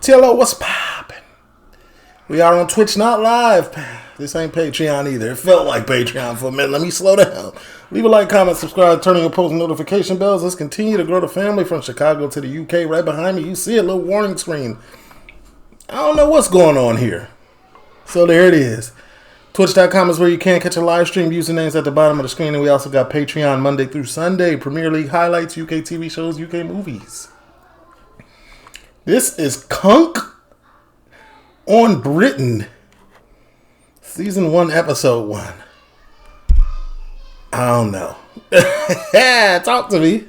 TLO, what's poppin'? We are on Twitch, not live. This ain't Patreon either. It felt like Patreon for a minute. Let me slow down. Leave a like, comment, subscribe, turn on your post notification bells. Let's continue to grow the family from Chicago to the UK. Right behind me, you see a little warning screen. I don't know what's going on here. So there it is. Twitch.com is where you can catch a live stream. Usernames at the bottom of the screen. And we also got Patreon Monday through Sunday. Premier League highlights, UK TV shows, UK movies. This is Cunk on Britain. Season 1, Episode 1. I don't know. Talk to me.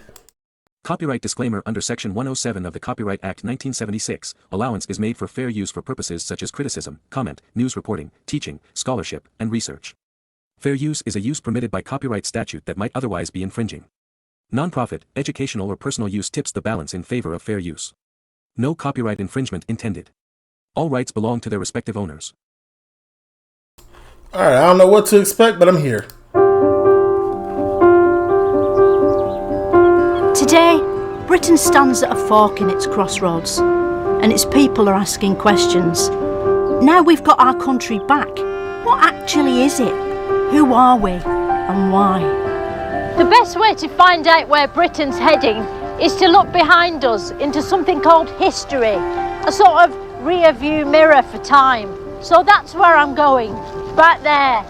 Copyright disclaimer. Under Section 107 of the Copyright Act 1976, allowance is made for fair use for purposes such as criticism, comment, news reporting, teaching, scholarship, and research. Fair use is a use permitted by copyright statute that might otherwise be infringing. Non-profit, educational or personal use tips the balance in favor of fair use. No copyright infringement intended. All rights belong to their respective owners. Alright, I don't know what to expect, but I'm here. Today, Britain stands at a fork in its crossroads, and its people are asking questions. Now we've got our country back. What actually is it? Who are we, and why? The best way to find out where Britain's heading is to look behind us into something called history, a sort of rear-view mirror for time. So that's where I'm going, back there.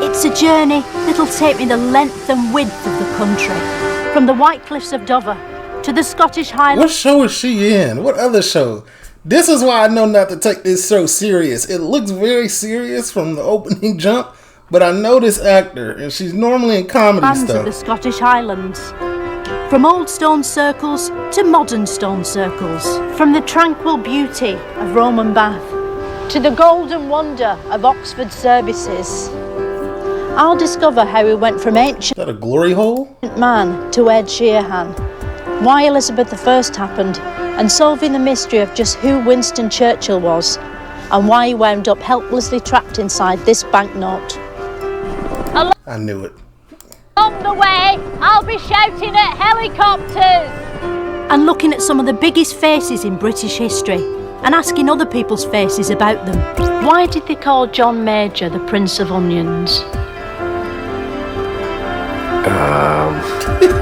It's a journey that'll take me the length and width of the country. From the White Cliffs of Dover to the Scottish Highlands. What show is she in? What other show? This is why I know not to take this show serious. It looks very serious from the opening jump, but I know this actor, and she's normally in comedy stuff. Of the Scottish Highlands. From old stone circles to modern stone circles. From the tranquil beauty of Roman Bath to the golden wonder of Oxford services. I'll discover how we went from ancient Is that a glory hole? man to Ed Sheeran, why Elizabeth I happened, and solving the mystery of just who Winston Churchill was, and why he wound up helplessly trapped inside this banknote. I knew it. On the way, I'll be shouting at helicopters! And looking at some of the biggest faces in British history, and asking other people's faces about them. Why did they call John Major the Prince of Onions?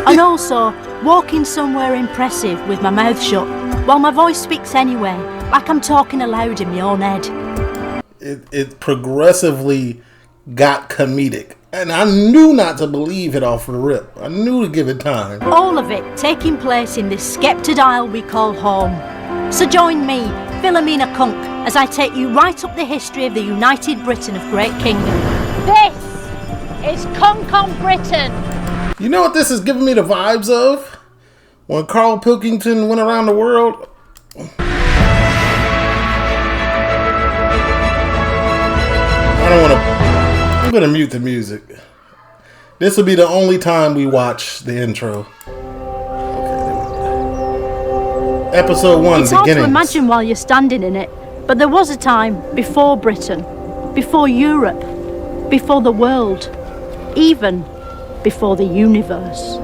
And also, walking somewhere impressive with my mouth shut, while my voice speaks anyway, like I'm talking aloud in my own head. It progressively got comedic, and I knew not to believe it off the rip. I knew to give it time. All of it taking place in this sceptred isle we call home. So join me, Philomena Cunk, as I take you right up the history of the United Britain of Great Kingdom. This is Cunk on Britain. You know what this is giving me the vibes of? When Carl Pilkington went around the world. I'm going to mute the music. This will be the only time we watch the intro. Okay, Episode 1, It's hard to imagine while you're standing in it, but there was a time before Britain, before Europe, before the world, even before the universe.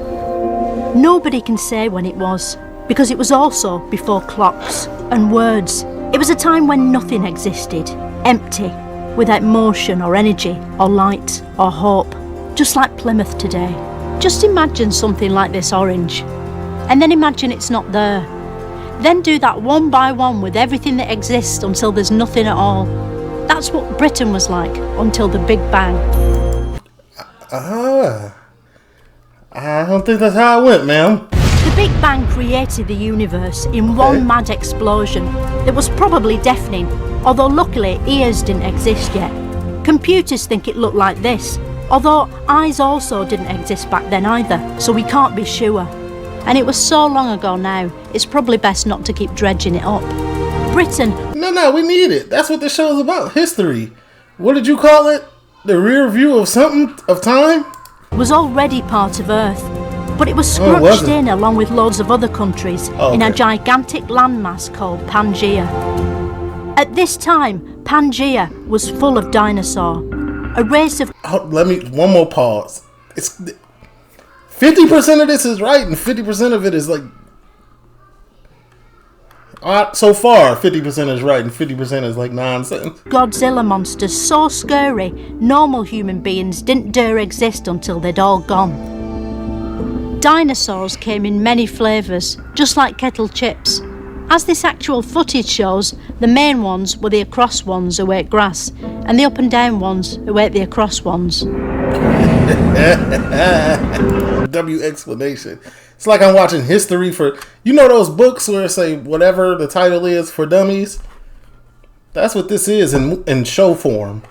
Nobody can say when it was, because it was also before clocks and words. It was a time when nothing existed, empty, without motion or energy or light or hope, just like Plymouth today. Just imagine something like this orange, and then imagine it's not there. Then do that one by one with everything that exists until there's nothing at all. That's what Britain was like until the Big Bang. I don't think that's how it went, ma'am. The Big Bang created the universe in one mad explosion that was probably deafening, although luckily ears didn't exist yet. Computers think it looked like this, although eyes also didn't exist back then either, so we can't be sure. And it was so long ago now, it's probably best not to keep dredging it up. Britain... No, we need it. That's what the show's about, history. What did you call it? The rear view of something? Of time? ...was already part of Earth, but it was scrunched in along with loads of other countries in a gigantic landmass called Pangaea. At this time, Pangaea was full of dinosaur, a race of... one more pause. It's 50% of this is right and 50% of it is like... So far, 50% is right and 50% is like nonsense. Godzilla monsters so scary, normal human beings didn't dare exist until they'd all gone. Dinosaurs came in many flavours, just like kettle chips. As this actual footage shows, the main ones were the across ones who ate grass, and the up and down ones who ate the across ones. W explanation. It's like I'm watching history for, you know those books where it say whatever the title is for dummies? That's what this is in show form.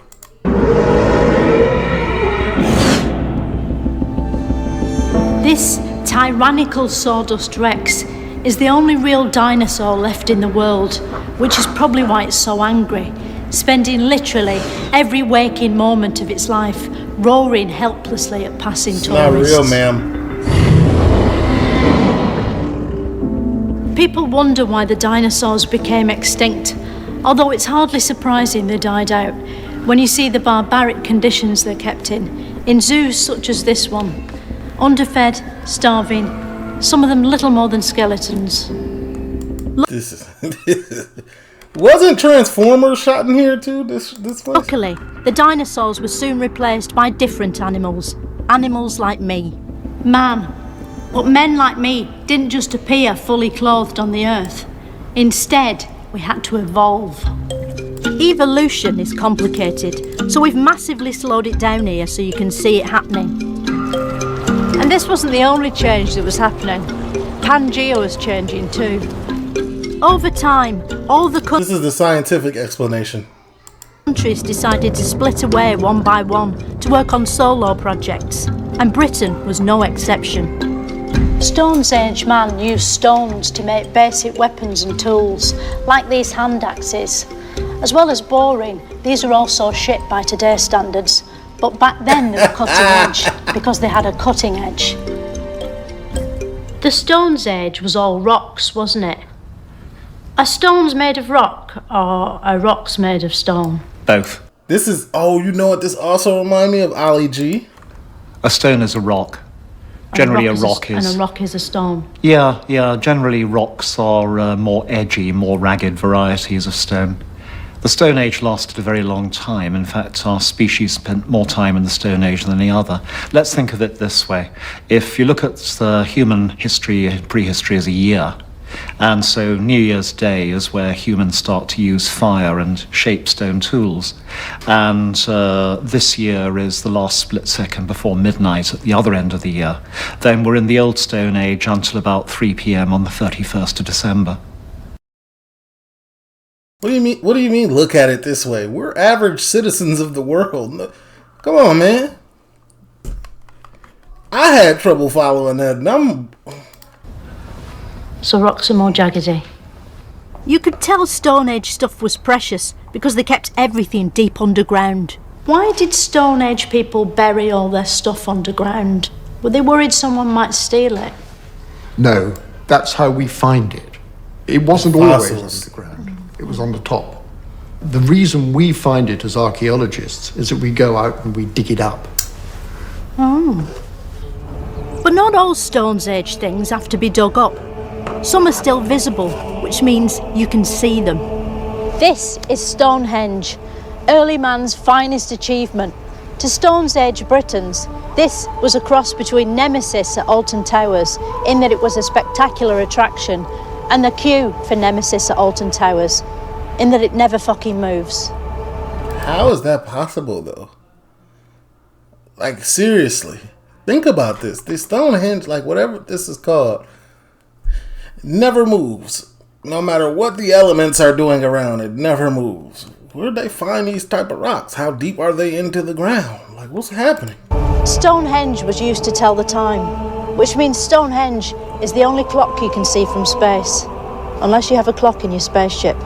This tyrannical sawdust Rex is the only real dinosaur left in the world, which is probably why it's so angry, spending literally every waking moment of its life roaring helplessly at passing tourists. Not real, ma'am. People wonder why the dinosaurs became extinct, although it's hardly surprising they died out when you see the barbaric conditions they're kept in zoos such as this one. Underfed, starving, some of them little more than skeletons. This is... Wasn't Transformers shot in here too, this place? Luckily, the dinosaurs were soon replaced by different animals. Animals like me. Man. But men like me didn't just appear fully clothed on the earth. Instead, we had to evolve. Evolution is complicated, so we've massively slowed it down here so you can see it happening. And this wasn't the only change that was happening. Pangea was changing too. Over time, all the This is the scientific explanation. countries decided to split away one by one to work on solo projects, and Britain was no exception. Stone's Age man used stones to make basic weapons and tools, like these hand axes. As well as boring, these are also shit by today's standards, but back then they were cutting edge because they had a cutting edge. The Stone's Age was all rocks, wasn't it? Are stones made of rock, or are rocks made of stone? Both. This is, oh, you know what this also remind me of? Ali G. A stone is a rock. Generally, a rock is... And a rock is a stone. Yeah. Generally, rocks are more edgy, more ragged varieties of stone. The Stone Age lasted a very long time. In fact, our species spent more time in the Stone Age than any other. Let's think of it this way. If you look at the human history, prehistory as a year, and so New Year's Day is where humans start to use fire and shape stone tools. And this year is the last split second before midnight at the other end of the year. Then we're in the Old Stone Age until about 3 p.m. on the 31st of December. What do you mean? What do you mean? Look at it this way. We're average citizens of the world. Come on, man. I had trouble following that. And So rocks are more jaggedy. You could tell Stone Age stuff was precious because they kept everything deep underground. Why did Stone Age people bury all their stuff underground? Were they worried someone might steal it? No, that's how we find it. It wasn't always Fossils. underground. It was on the top. The reason we find it as archaeologists is that we go out and we dig it up. Oh. But not all Stone Age things have to be dug up. Some are still visible, which means you can see them. This is Stonehenge, early man's finest achievement. To Stone Age Britons, this was a cross between Nemesis at Alton Towers, in that it was a spectacular attraction, and the queue for Nemesis at Alton Towers, in that it never fucking moves. how is that possible, though? Like, seriously. Think about this. The Stonehenge, like whatever this is called, never moves. No matter what the elements are doing around, it never moves. Where'd they find these type of rocks? How deep are they into the ground? Like, what's happening? Stonehenge was used to tell the time, which means Stonehenge is the only clock you can see from space, unless you have a clock in your spaceship.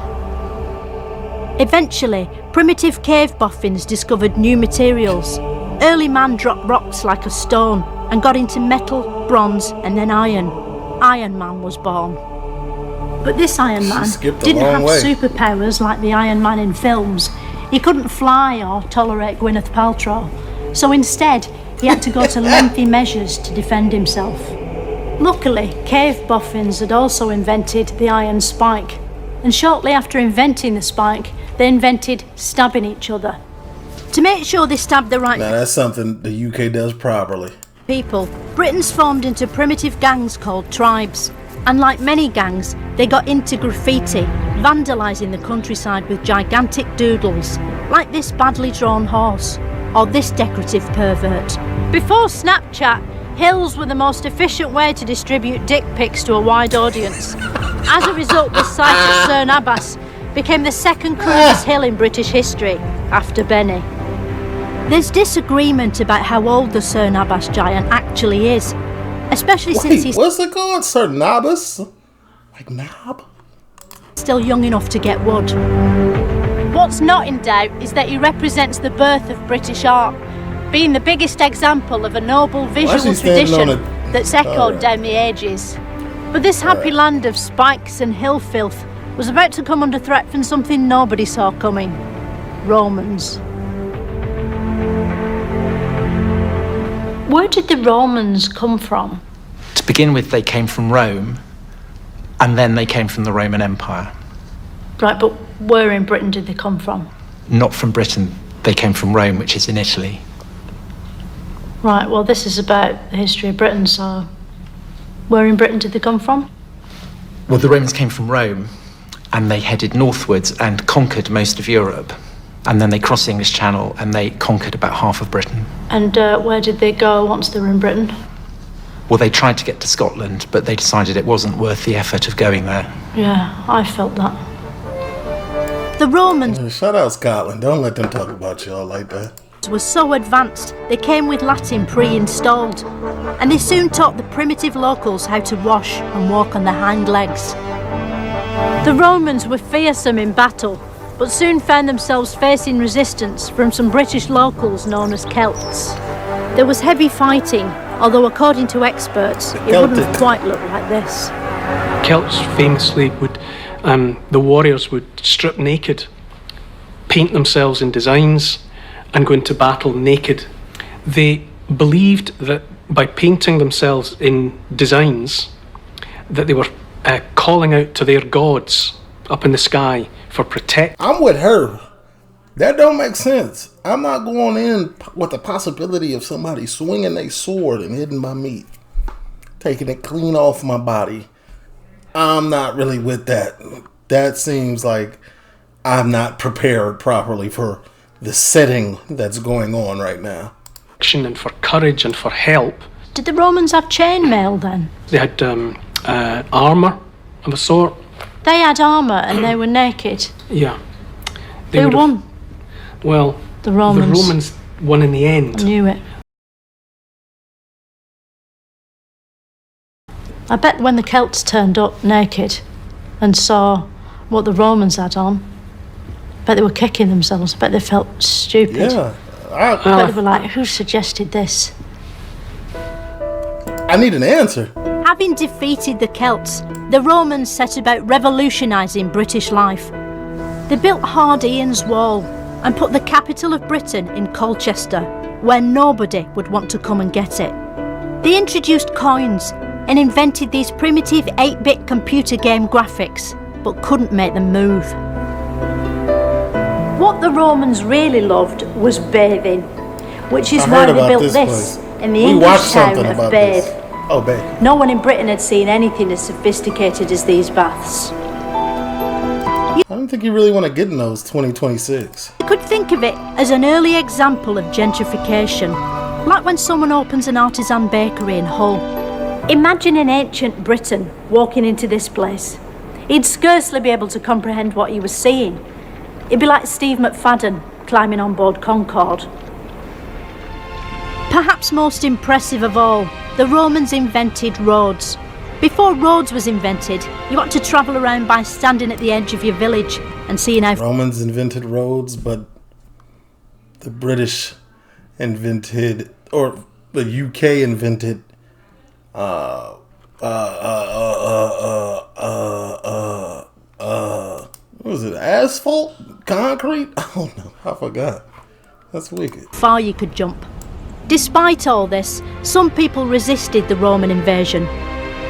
Eventually, primitive cave boffins discovered new materials. Early man dropped rocks like a stone and got into metal, bronze, and then iron. Iron Man was born. But this Iron Man didn't have superpowers like the Iron Man in films. He couldn't fly or tolerate Gwyneth Paltrow. So instead, he had to go to lengthy measures to defend himself. Luckily, cave boffins had also invented the iron spike, And shortly after inventing the spike, they invented stabbing each other. To make sure they stabbed the right Now that's something the UK does properly. people, Britons formed into primitive gangs called tribes. And like many gangs, they got into graffiti, vandalising the countryside with gigantic doodles, like this badly drawn horse, or this decorative pervert. Before Snapchat, hills were the most efficient way to distribute dick pics to a wide audience. As a result, the site at Cern Abbas became the second crudest hill in British history, after Benny. There's disagreement about how old the Cern Abbas giant actually is, especially since he's what's it called? Sir Nobus? Like Knob? still young enough to get wood. What's not in doubt is that he represents the birth of British art, being the biggest example of a noble visual tradition that's echoed down the ages. But this happy land of spikes and hill filth was about to come under threat from something nobody saw coming: Romans. Where did the Romans come from? To begin with, they came from Rome, and then they came from the Roman Empire. Right, but where in Britain did they come from? Not from Britain, they came from Rome, which is in Italy. Right, well, this is about the history of Britain, so where in Britain did they come from? Well, the Romans came from Rome, and they headed northwards and conquered most of Europe. And then they crossed the English Channel, and they conquered about half of Britain. And where did they go once they were in Britain? Well, they tried to get to Scotland, but they decided it wasn't worth the effort of going there. Yeah, I felt that. The Romans Shout out Scotland. Don't let them talk about y'all like that. were so advanced, they came with Latin pre-installed, and they soon taught the primitive locals how to wash and walk on their hind legs. The Romans were fearsome in battle, but soon found themselves facing resistance from some British locals known as Celts. There was heavy fighting, although according to experts, it wouldn't quite look like this. Celts famously would, the warriors would strip naked, paint themselves in designs, and go into battle naked. They believed that by painting themselves in designs, that they were calling out to their gods up in the sky for protection. I'm with her. That don't make sense. I'm not going in with the possibility of somebody swinging their sword and hitting my meat, taking it clean off my body. I'm not really with that. That seems like I'm not prepared properly for the setting that's going on right now. And for courage and for help. Did the Romans have chainmail then? They had armour of a sort. They had armour and they were naked. Yeah. Who won? Well, The Romans. The Romans won in the end. I knew it. I bet when the Celts turned up naked and saw what the Romans had on, I bet they were kicking themselves. I bet they felt stupid. Yeah. I bet they were like, who suggested this? I need an answer. Having defeated the Celts, the Romans set about revolutionising British life. They built Hard Ian's Wall and put the capital of Britain in Colchester, where nobody would want to come and get it. They introduced coins and invented these primitive 8-bit computer game graphics, but couldn't make them move. What the Romans really loved was bathing, which is why they built this in the English town of Bath. Oh, Bath. No one in Britain had seen anything as sophisticated as these baths. I don't think you really want to get in those 2026. You could think of it as an early example of gentrification, like when someone opens an artisan bakery in Hull. Imagine in ancient Britain walking into this place. He'd scarcely be able to comprehend what he was seeing. It'd be like Steve McFadden climbing on board Concorde. Perhaps most impressive of all, the Romans invented roads. Before roads was invented, you had to travel around by standing at the edge of your village and seeing how Romans invented roads, but the British invented, or the UK invented, what was it, asphalt? Concrete? Oh no, I forgot. That's wicked. far you could jump. Despite all this, some people resisted the Roman invasion.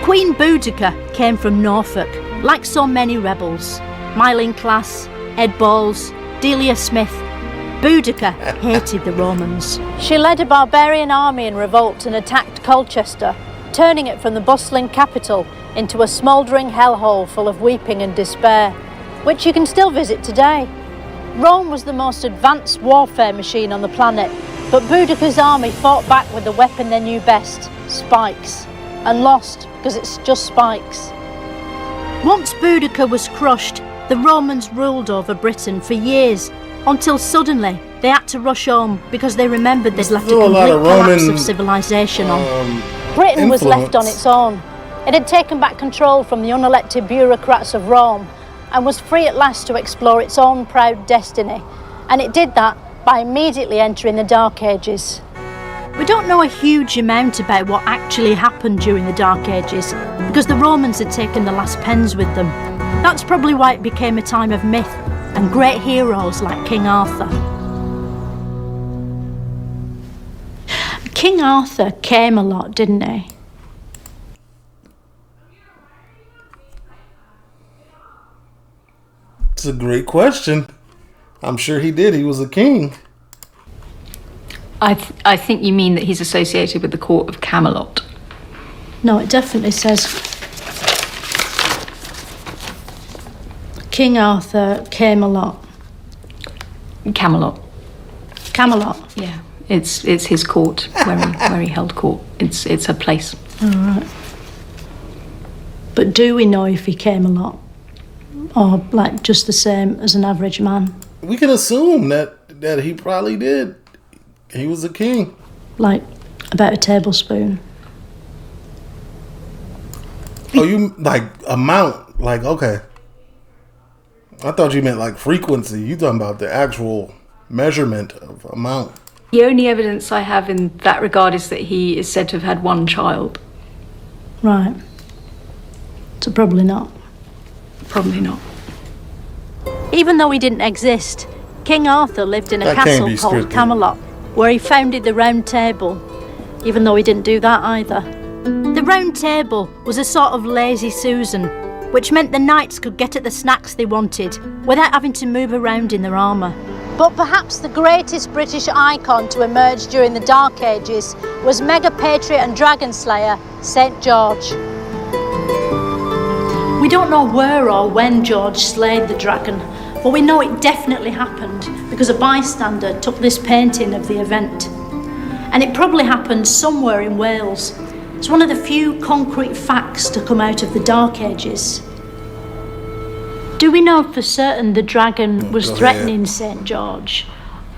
Queen Boudica came from Norfolk, like so many rebels. Myline Class, Ed Balls, Delia Smith. Boudica hated the Romans. She led a barbarian army in revolt and attacked Colchester, turning it from the bustling capital into a smouldering hellhole full of weeping and despair, which you can still visit today. Rome was the most advanced warfare machine on the planet, but Boudica's army fought back with the weapon they knew best, spikes, and lost because it's just spikes. Once Boudica was crushed, the Romans ruled over Britain for years, until suddenly they had to rush home because they remembered they'd left a complete collapse of civilization on. Britain was left on its own. It had taken back control from the unelected bureaucrats of Rome and was free at last to explore its own proud destiny. And it did that by immediately entering the Dark Ages. We don't know a huge amount about what actually happened during the Dark Ages because the Romans had taken the last pens with them. That's probably why it became a time of myth and great heroes like King Arthur. King Arthur came a lot, didn't he? It's a great question. I'm sure he did. He was a king. I think you mean that he's associated with the court of Camelot. No, it definitely says King Arthur came a lot. Camelot. Camelot? Yeah, it's his court where he held court. It's a place. All right. But do we know if he came a lot? Or like just the same as an average man? We can assume that he probably did. He was a king. Like about a tablespoon. Oh, you like amount? Like, okay. I thought you meant like frequency. You talking about the actual measurement of amount. The only evidence I have in that regard is that he is said to have had one child. Right. So probably not. Probably not. Even though he didn't exist, King Arthur lived in a castle called Camelot, where he founded the Round Table, even though he didn't do that either. The Round Table was a sort of lazy Susan, which meant the knights could get at the snacks they wanted without having to move around in their armour. But perhaps the greatest British icon to emerge during the Dark Ages was mega patriot and dragon slayer St. George. We don't know where or when George slayed the dragon, but we know it definitely happened because a bystander took this painting of the event. And it probably happened somewhere in Wales. It's one of the few concrete facts to come out of the Dark Ages. Do we know for certain the dragon was threatening St. George?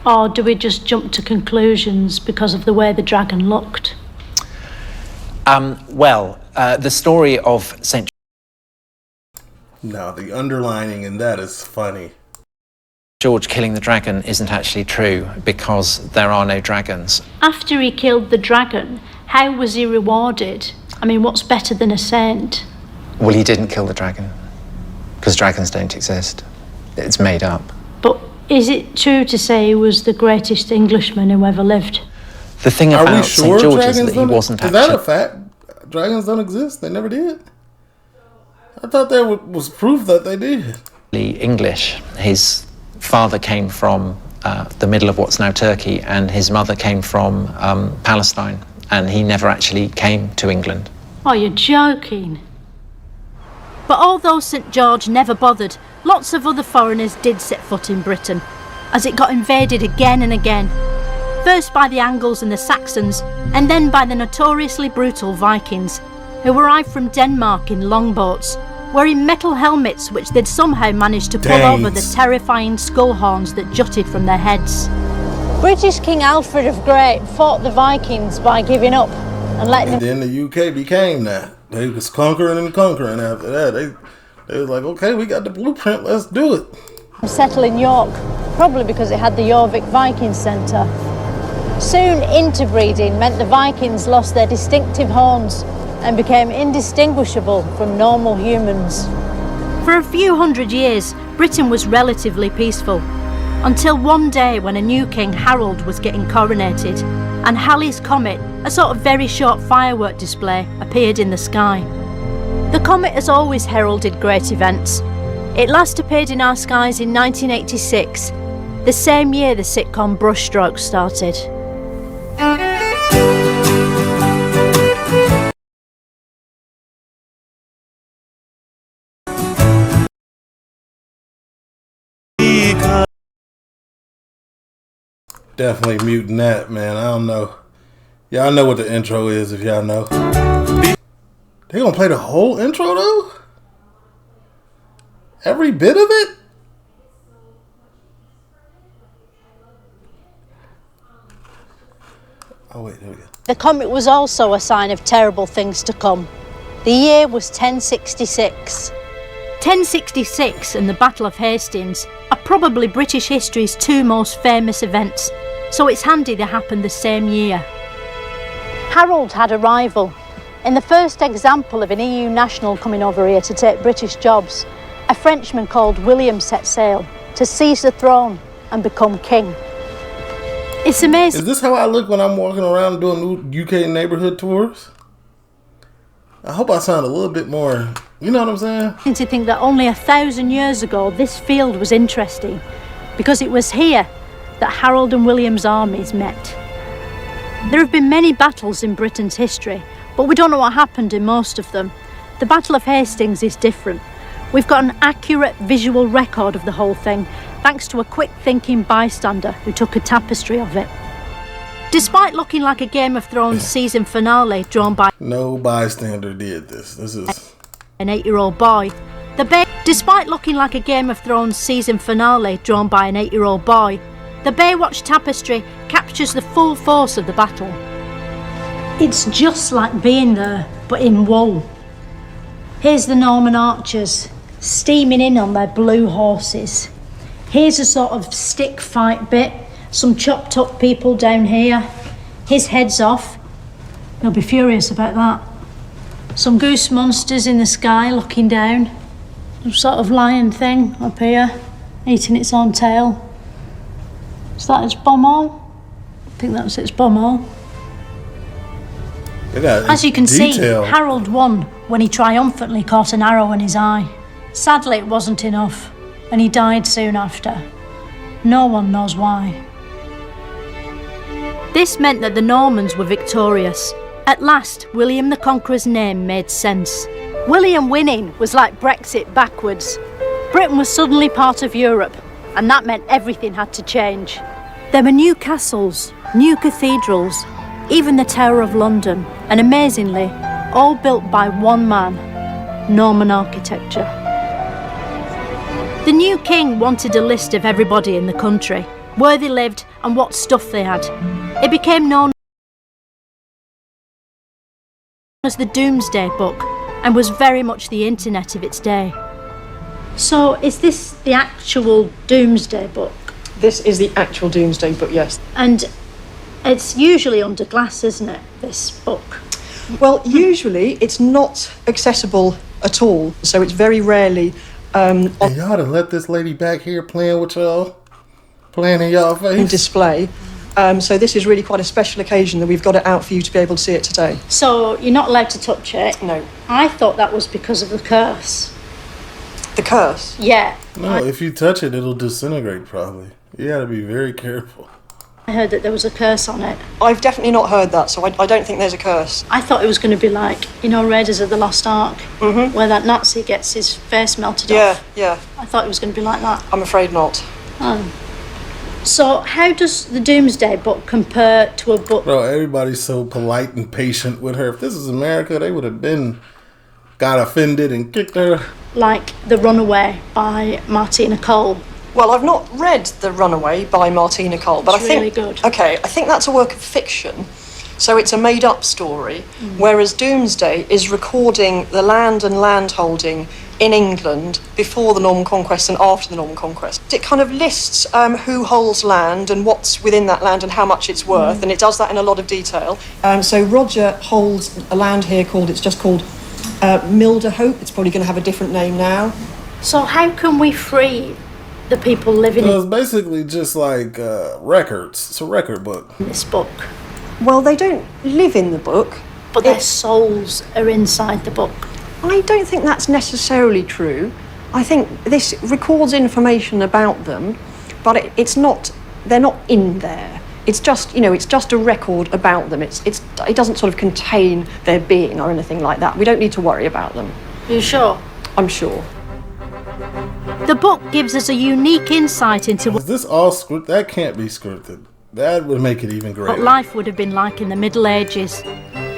Or do we just jump to conclusions because of the way the dragon looked? The story of St. No, the underlining in that is funny. George killing the dragon isn't actually true because there are no dragons. After he killed the dragon, how was he rewarded? I mean, what's better than a saint? Well, he didn't kill the dragon because dragons don't exist. It's made up. But is it true to say he was the greatest Englishman who ever lived? The thing about St. George is that he wasn't actually... Is that a fact? Dragons don't exist? They never did? I thought there was proof that they did. English. His father came from the middle of what's now Turkey, and his mother came from Palestine, and he never actually came to England. Oh, you're joking. But although St. George never bothered, lots of other foreigners did set foot in Britain, as it got invaded again and again. First by the Angles and the Saxons, and then by the notoriously brutal Vikings, who arrived from Denmark in longboats, wearing metal helmets which they'd somehow managed to pull over the terrifying skull horns that jutted from their heads. British King Alfred of Great fought the Vikings by giving up and letting them... Then the UK became that. They was conquering and conquering after that. They was like, okay, we got the blueprint, let's do it. settle in York, probably because it had the Jorvik Viking Centre. Soon interbreeding meant the Vikings lost their distinctive horns and became indistinguishable from normal humans. For a few hundred years, Britain was relatively peaceful, until one day when a new king, Harold, was getting coronated, and Halley's Comet, a sort of very short firework display, appeared in the sky. The comet has always heralded great events. It last appeared in our skies in 1986, the same year the sitcom Brushstrokes started. Definitely muting that, man. I don't know. Y'all know what the intro is if y'all know. They gonna play the whole intro though? Every bit of it? Oh wait, there we go. The comet was also a sign of terrible things to come. The year was 1066. 1066 and the Battle of Hastings are probably British history's two most famous events, so it's handy they happened the same year. Harold had a rival. In the first example of an EU national coming over here to take British jobs, a Frenchman called William set sail to seize the throne and become king. It's amazing. Is this how I look when I'm walking around doing UK neighborhood tours? I hope I sound a little bit more, you know what I'm saying? To think that only 1,000 years ago this field was interesting, because it was here that Harold and William's armies met. There have been many battles in Britain's history, but we don't know what happened in most of them. The Battle of Hastings is different. We've got an accurate visual record of the whole thing, thanks to a quick-thinking bystander who took a tapestry of it. Despite looking like a Game of Thrones season finale drawn by no bystander did this. This is an 8-year-old boy, despite looking like a Game of Thrones season finale drawn by an 8-year-old boy, the Baywatch tapestry captures the full force of the battle. It's just like being there, but in wool. Here's the Norman archers, steaming in on their blue horses. Here's a sort of stick fight bit, some chopped up people down here. His head's off. They'll be furious about that. Some goose monsters in the sky looking down. Some sort of lion thing up here, eating its own tail. Is that its bumhole? I think that's its bumhole. As you can see, Harold won when he triumphantly caught an arrow in his eye. Sadly, it wasn't enough, and he died soon after. No one knows why. This meant that the Normans were victorious. At last, William the Conqueror's name made sense. William winning was like Brexit backwards. Britain was suddenly part of Europe, and that meant everything had to change. There were new castles, new cathedrals, even the Tower of London, and amazingly, all built by one man, Norman architecture. The new king wanted a list of everybody in the country, where they lived and what stuff they had. It became known as the Doomsday Book and was very much the internet of its day. So is this the actual Doomsday Book? This is the actual Doomsday Book, yes. And it's usually under glass, isn't it, this book? Well, usually it's not accessible at all, so it's very rarely and y'all done let this lady back here playing with y'all, playing in y'all face. On display. So this is really quite a special occasion that we've got it out for you to be able to see it today. So you're not allowed to touch it? No. I thought that was because of the curse. The curse? Yeah. No, if you touch it, it'll disintegrate probably. You gotta be very careful. I heard that there was a curse on it. I've definitely not heard that, so I don't think there's a curse. I thought it was going to be like, you know, Raiders of the Lost Ark, where that Nazi gets his face melted off. Yeah. I thought it was going to be like that. I'm afraid not. Oh. So how does the Doomsday Book compare to a book? Bro, everybody's so polite and patient with her. If this was America, they would have got offended and kicked her. Like The Runaway by Martina Cole. Well, I've not read The Runaway by Martina Cole, but it's really good. Okay, I think that's a work of fiction, so it's a made-up story, whereas Doomsday is recording the land and landholding in England before the Norman Conquest and after the Norman Conquest. It kind of lists who holds land and what's within that land and how much it's worth, and it does that in a lot of detail. So Roger holds a land here it's just called Milderhope. It's probably going to have a different name now. So how can we free the people living in... It's basically just like records. It's a record book. This book. Well, they don't live in the book. But their souls are inside the book. I don't think that's necessarily true. I think this records information about them, but they're not in there. It's just, it's just a record about them. It doesn't sort of contain their being or anything like that. We don't need to worry about them. Are you sure? I'm sure. The book gives us a unique insight into Is this all scripted? That can't be scripted. That would make it even greater. what life would have been like in the Middle Ages.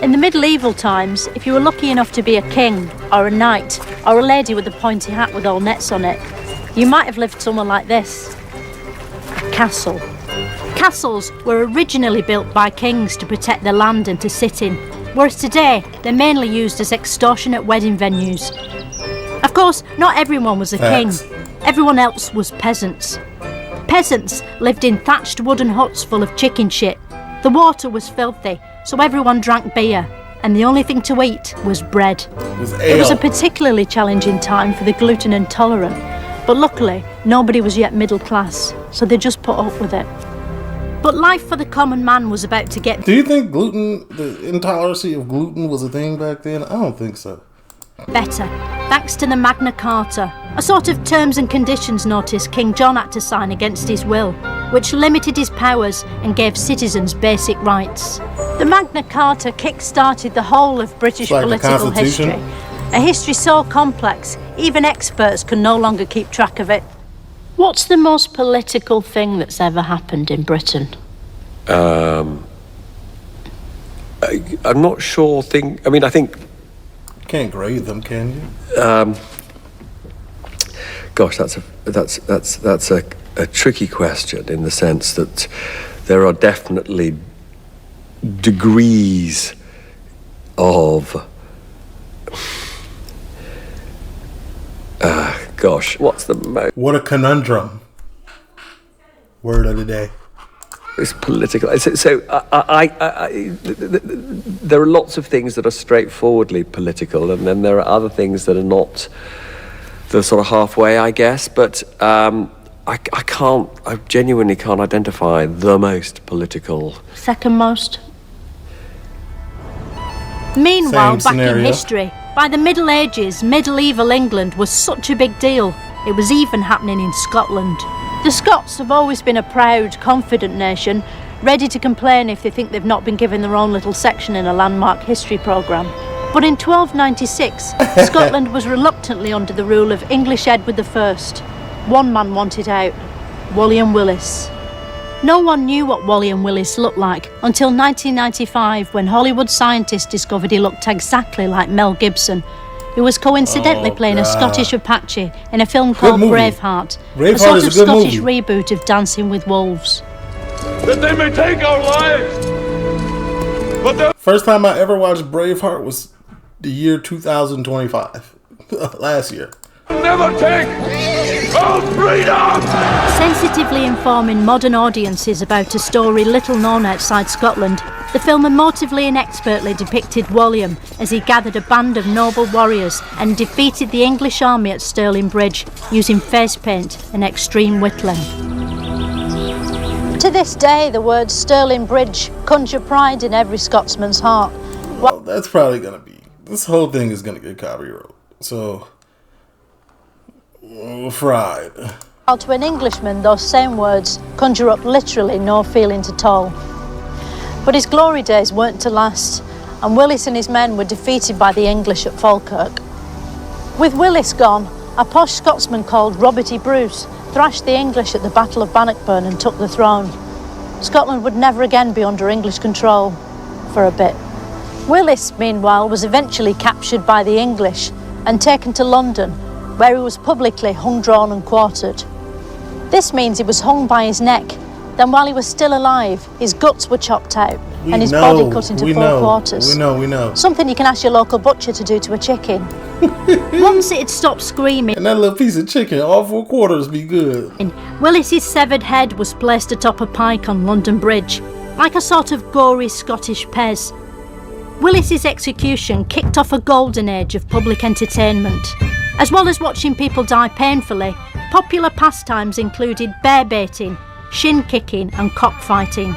In the medieval times, if you were lucky enough to be a king, or a knight, or a lady with a pointy hat with all nets on it, you might have lived somewhere like this. A castle. Castles were originally built by kings to protect their land and to sit in, whereas today they're mainly used as extortionate wedding venues. Of course, not everyone was a king. Everyone else was peasants. Peasants lived in thatched wooden huts full of chicken shit. The water was filthy, so everyone drank beer, and the only thing to eat was bread. It was a particularly challenging time for the gluten intolerant, but luckily nobody was yet middle class, so they just put up with it. But life for the common man was about to get... Do you think the intolerance of gluten was a thing back then? I don't think so. Better, thanks to the Magna Carta, a sort of terms and conditions notice King John had to sign against his will, which limited his powers and gave citizens basic rights. The Magna Carta kick-started the whole of British political history. A history so complex, even experts can no longer keep track of it. What's the most political thing that's ever happened in Britain? I'm not sure. I think... Can't grade them, can you? Gosh, that's a tricky question in the sense that there are definitely degrees of... gosh, what's the most... What a conundrum. Word of the day. It's political. So there are lots of things that are straightforwardly political, and then there are other things that are not. They're sort of halfway, I guess. But I genuinely can't identify the most political. Second most. Meanwhile, back in history, by the Middle Ages, medieval England was such a big deal. It was even happening in Scotland. The Scots have always been a proud, confident nation, ready to complain if they think they've not been given their own little section in a landmark history programme. But in 1296, Scotland was reluctantly under the rule of English Edward I. One man wanted out, William Willis. No one knew what William Willis looked like until 1995, when Hollywood scientists discovered he looked exactly like Mel Gibson, who was coincidentally playing a Scottish Apache in a film called Braveheart, a sort of Scottish reboot of Dancing with Wolves. That they may take our lives, but first time I ever watched Braveheart was the year 2025, last year. Never take our freedom! Sensitively informing modern audiences about a story little known outside Scotland, the film emotively and expertly depicted William as he gathered a band of noble warriors and defeated the English army at Stirling Bridge using face paint and extreme whittling. To this day, the words Stirling Bridge conjure pride in every Scotsman's heart. Well, that's probably going to be... This whole thing is going to get copyrighted. So... fried. While to an Englishman, those same words conjure up literally no feelings at all. But his glory days weren't to last, and Willis and his men were defeated by the English at Falkirk. With Willis gone, a posh Scotsman called Robert E. Bruce thrashed the English at the Battle of Bannockburn and took the throne. Scotland would never again be under English control, for a bit. Willis, meanwhile, was eventually captured by the English and taken to London, where he was publicly hung, drawn and quartered. This means he was hung by his neck. Then while he was still alive, his guts were chopped out and his body cut into four quarters. We know. Something you can ask your local butcher to do to a chicken. Once it had stopped screaming, and that little piece of chicken, all 4 quarters be good. Willis's severed head was placed atop a pike on London Bridge, like a sort of gory Scottish Pez. Willis's execution kicked off a golden age of public entertainment. As well as watching people die painfully, popular pastimes included bear baiting, shin kicking and cockfighting,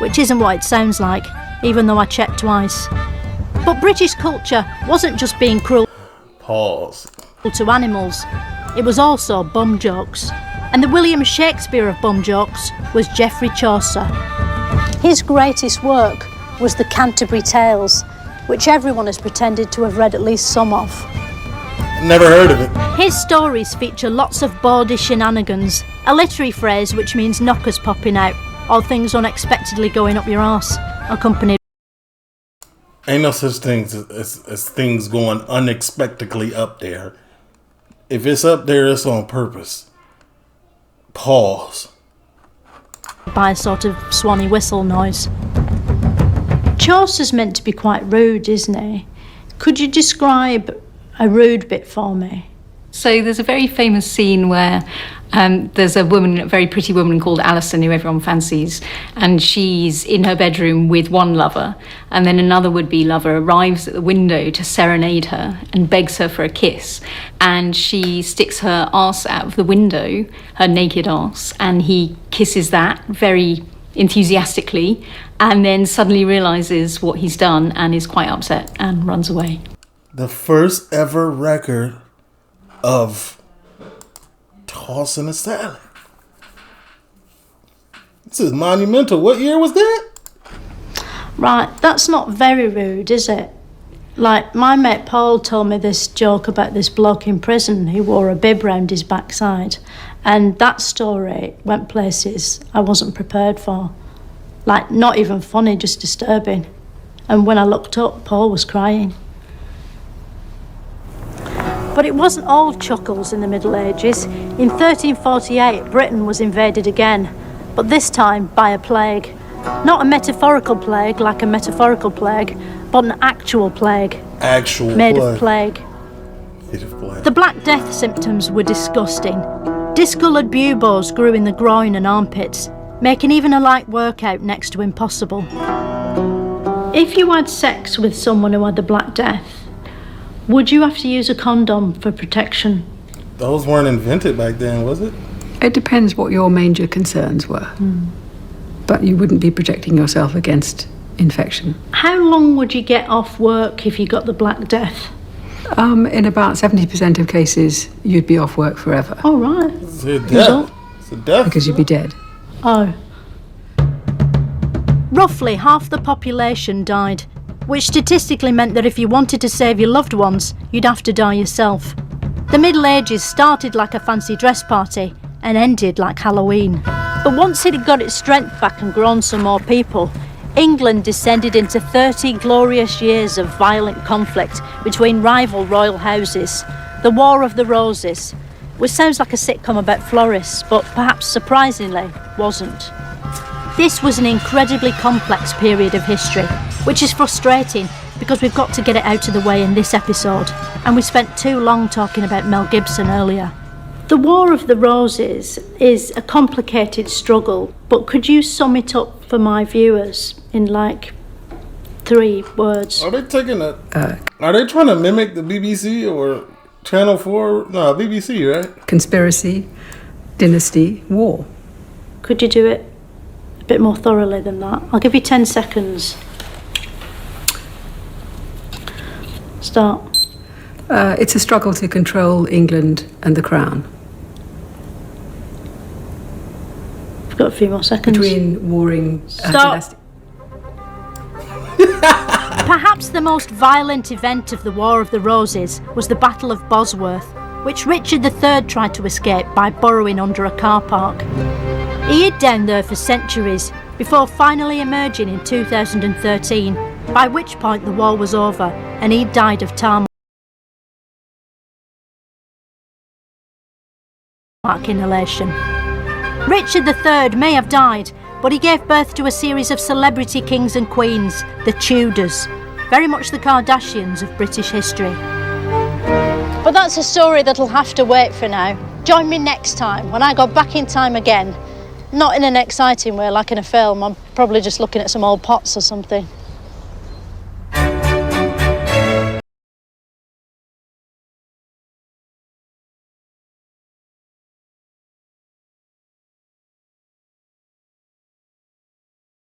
which isn't what it sounds like, even though I checked twice. But British culture wasn't just being cruel to animals. it was also bum jokes. And the William Shakespeare of bum jokes was Geoffrey Chaucer. His greatest work was the Canterbury Tales, which everyone has pretended to have read at least some of. Never heard of it. His stories feature lots of bawdy shenanigans, a literary phrase which means knockers popping out, or things unexpectedly going up your arse, accompanied. Ain't no such thing as things going unexpectedly up there. If it's up there, it's on purpose. Pause. By a sort of swanny whistle noise. Chaucer's meant to be quite rude, isn't he? Could you describe a rude bit for me? So there's a very famous scene where there's a woman, a very pretty woman called Alison, who everyone fancies, and she's in her bedroom with one lover, and then another would-be lover arrives at the window to serenade her and begs her for a kiss, and she sticks her arse out of the window, her naked arse, and he kisses that very enthusiastically, and then suddenly realises what he's done and is quite upset and runs away. The first ever record of tossing a salad. This is monumental. What year was that? Right, that's not very rude, is it? Like, my mate Paul told me this joke about this bloke in prison who wore a bib round his backside, and that story went places I wasn't prepared for. Like, not even funny, just disturbing. And when I looked up, Paul was crying. But it wasn't all chuckles in the Middle Ages. In 1348, Britain was invaded again, but this time by a plague. Not a metaphorical plague like a metaphorical plague, but an actual plague. Made of plague. The Black Death symptoms were disgusting. Discoloured buboes grew in the groin and armpits, making even a light workout next to impossible. If you had sex with someone who had the Black Death, would you have to use a condom for protection? Those weren't invented back then, was it? It depends what your major concerns were. But you wouldn't be protecting yourself against infection. How long would you get off work if you got the Black Death? In about 70% of cases, you'd be off work forever. Oh, right. It's a death. It's a death. Because you'd be dead. Oh. Roughly half the population died, which statistically meant that if you wanted to save your loved ones, you'd have to die yourself. The Middle Ages started like a fancy dress party and ended like Halloween. But once it had got its strength back and grown some more people, England descended into 30 glorious years of violent conflict between rival royal houses, the War of the Roses, which sounds like a sitcom about florists, but perhaps surprisingly wasn't. This was an incredibly complex period of history, which is frustrating because we've got to get it out of the way in this episode, and we spent too long talking about Mel Gibson earlier. The War of the Roses is a complicated struggle, but could you sum it up for my viewers in like 3 words? Are they taking a... are they trying to mimic the BBC or Channel 4? No, BBC, right? Conspiracy, dynasty, war. Could you do it a bit more thoroughly than that? I'll give you 10 seconds. Start. It's a struggle to control England and the crown. I've got a few more seconds. Between warring... Stop. Perhaps the most violent event of the War of the Roses was the Battle of Bosworth, which Richard III tried to escape by burrowing under a car park. He hid down there for centuries, before finally emerging in 2013, by which point the war was over and he died of tarmac inhalation. Richard III may have died, but he gave birth to a series of celebrity kings and queens, the Tudors, very much the Kardashians of British history. But that's a story that'll have to wait for now. Join me next time when I go back in time again. Not in an exciting way like in a film, I'm probably just looking at some old pots or something.